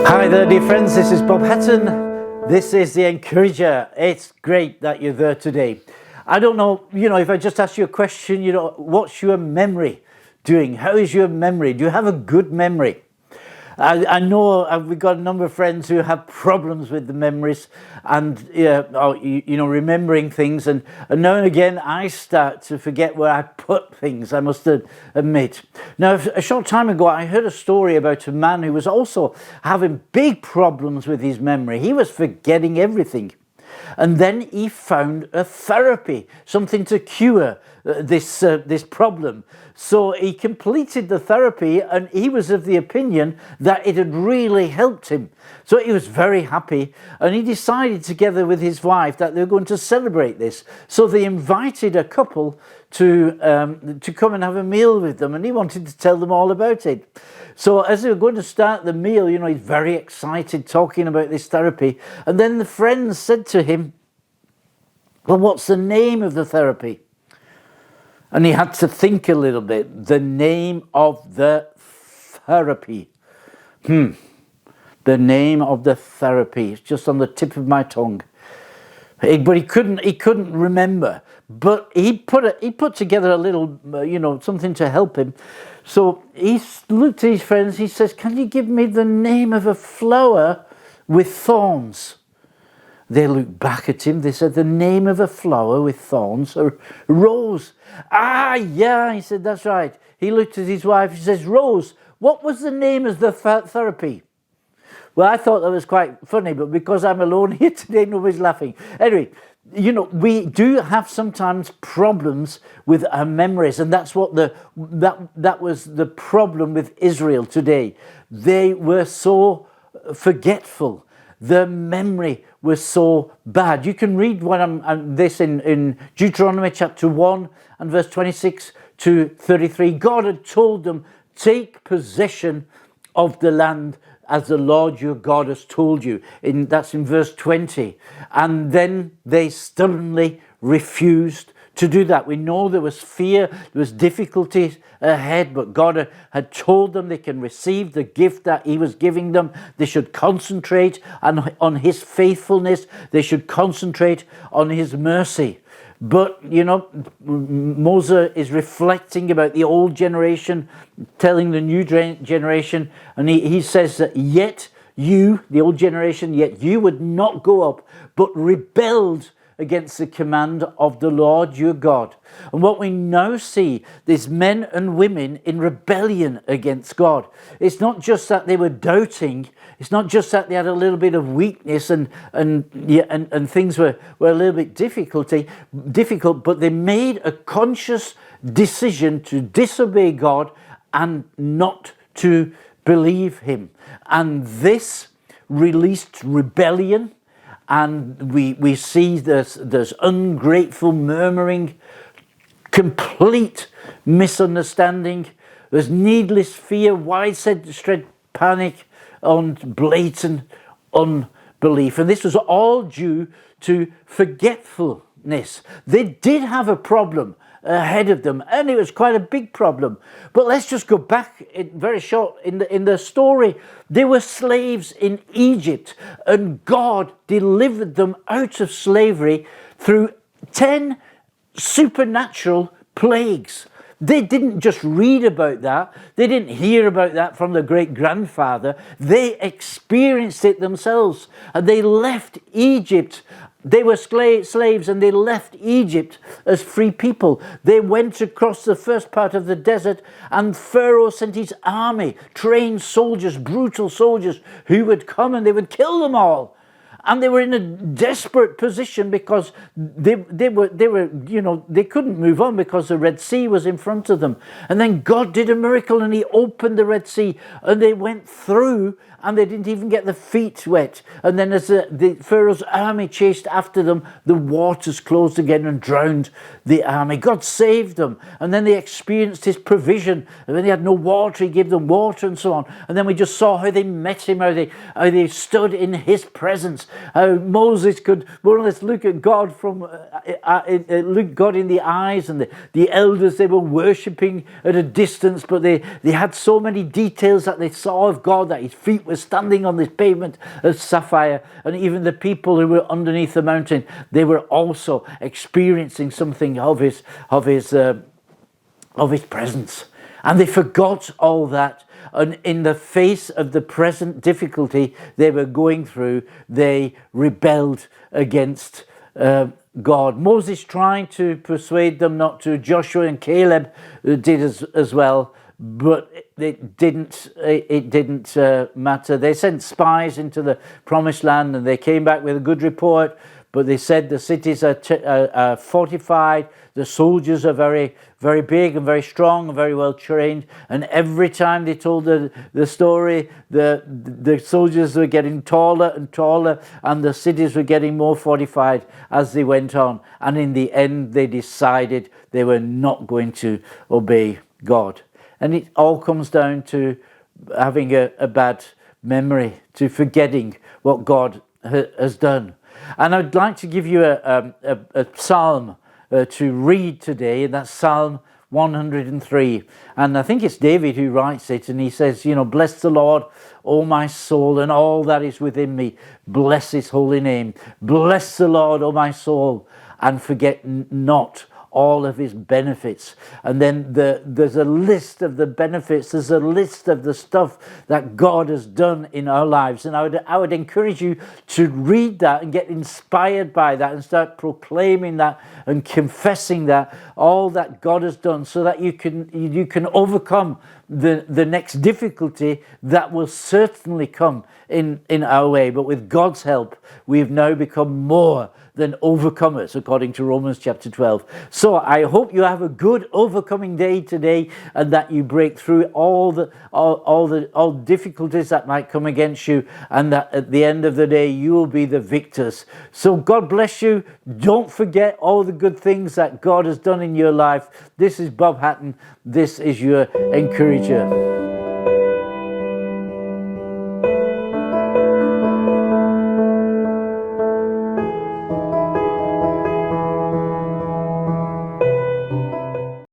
Hi there, dear friends. This is Bob Hatton. This is The Encourager. It's great that you're there today. I don't know, if I just ask you a question, what's your memory doing? How is your memory? Do you have a good memory? I know we've got a number of friends who have problems with the memories and, remembering things. And now and again, I start to forget where I put things, I must admit. Now, a short time ago, I heard a story about a man who was also having big problems with his memory. He was forgetting everything. And then he found a therapy, something to cure this problem. So he completed the therapy and he was of the opinion that it had really helped him. So he was very happy and he decided together with his wife that they were going to celebrate this. So they invited a couple to come and have a meal with them, and he wanted to tell them all about it. So as they were going to start the meal, he's very excited talking about this therapy. And then the friends said to him, well, what's the name of the therapy? And he had to think a little bit. The name of the therapy. The name of the therapy. It's just on the tip of my tongue. But he couldn't remember. But he put together a little, something to help him. So he looked at his friends. He says, "Can you give me the name of a flower with thorns?" They looked back at him. They said, "The name of a flower with thorns, a rose." "Ah, yeah," he said, "that's right." He looked at his wife. He says, "Rose, what was the name of the therapy?" Well, I thought that was quite funny, but because I'm alone here today, nobody's laughing. Anyway, we do have sometimes problems with our memories, and that's what that was the problem with Israel today. They were so forgetful. Their memory was so bad. You can read this in Deuteronomy chapter 1 and verse 26 to 33. God had told them, take possession of the land as the Lord your God has told you. That's in verse 20. And then they stubbornly refused to do that. We know there was fear, there was difficulties ahead, but God had told them they can receive the gift that he was giving them. They should concentrate on his faithfulness. They should concentrate on his mercy. But, Moses is reflecting about the old generation, telling the new generation, and he says that yet you, the old generation, yet you would not go up, but rebelled against the command of the Lord your God. And what we now see is men and women in rebellion against God. It's not just that they were doubting. It's not just that they had a little bit of weakness and things were a little bit difficult, but they made a conscious decision to disobey God and not to believe him. And this released rebellion. And we see there's ungrateful murmuring, complete misunderstanding. There's needless fear, widespread panic, and blatant unbelief. And this was all due to forgetfulness. They did have a problem ahead of them, and it was quite a big problem. But let's just go back very short in the story. They were slaves in Egypt, and God delivered them out of slavery through 10 supernatural plagues. They didn't just read about that. They didn't hear about that from their great-grandfather. They experienced it themselves, and they left Egypt. They were slaves, and they left Egypt as free people. They went across the first part of the desert, and Pharaoh sent his army, trained soldiers, brutal soldiers, who would come and they would kill them all. And they were in a desperate position because they couldn't move on because the Red Sea was in front of them. And then God did a miracle and he opened the Red Sea and they went through and they didn't even get their feet wet. And then as the Pharaoh's army chased after them, the waters closed again and drowned the army. God saved them. And then they experienced his provision. And when they had no water, he gave them water and so on. And then we just saw how they met him, how they stood in his presence. How Moses could more or less look at God look God in the eyes, and the elders, they were worshipping at a distance, but they had so many details that they saw of God, that his feet were standing on this pavement of sapphire, and even the people who were underneath the mountain, they were also experiencing something of his presence. And they forgot all that. And in the face of the present difficulty they were going through, they rebelled against God. Moses trying to persuade them not to. Joshua and Caleb did as well, but it didn't matter. They sent spies into the promised land, and they came back with a good report, but they said the cities are fortified, the soldiers are very, very big and very strong and very well trained. And every time they told the story, the soldiers were getting taller and taller, and the cities were getting more fortified as they went on. And in the end, they decided they were not going to obey God. And it all comes down to having a bad memory, to forgetting what God has done. And I'd like to give you a psalm to read today, and that's Psalm 103. And I think it's David who writes it, and he says, bless the Lord, O my soul, and all that is within me. Bless his holy name. Bless the Lord, O my soul, and forget not all of his benefits. And then there's a list of the benefits, there's a list of the stuff that God has done in our lives. And I would encourage you to read that and get inspired by that and start proclaiming that and confessing that, all that God has done, so that you can overcome the next difficulty that will certainly come in our way. But with God's help, we've now become more than overcomers, according to Romans chapter 12. So I hope you have a good overcoming day today, and that you break through all difficulties that might come against you, and that at the end of the day you will be the victors. So God bless you. Don't forget all the good things that God has done in your life. This is Bob Hatton. This is your encourager.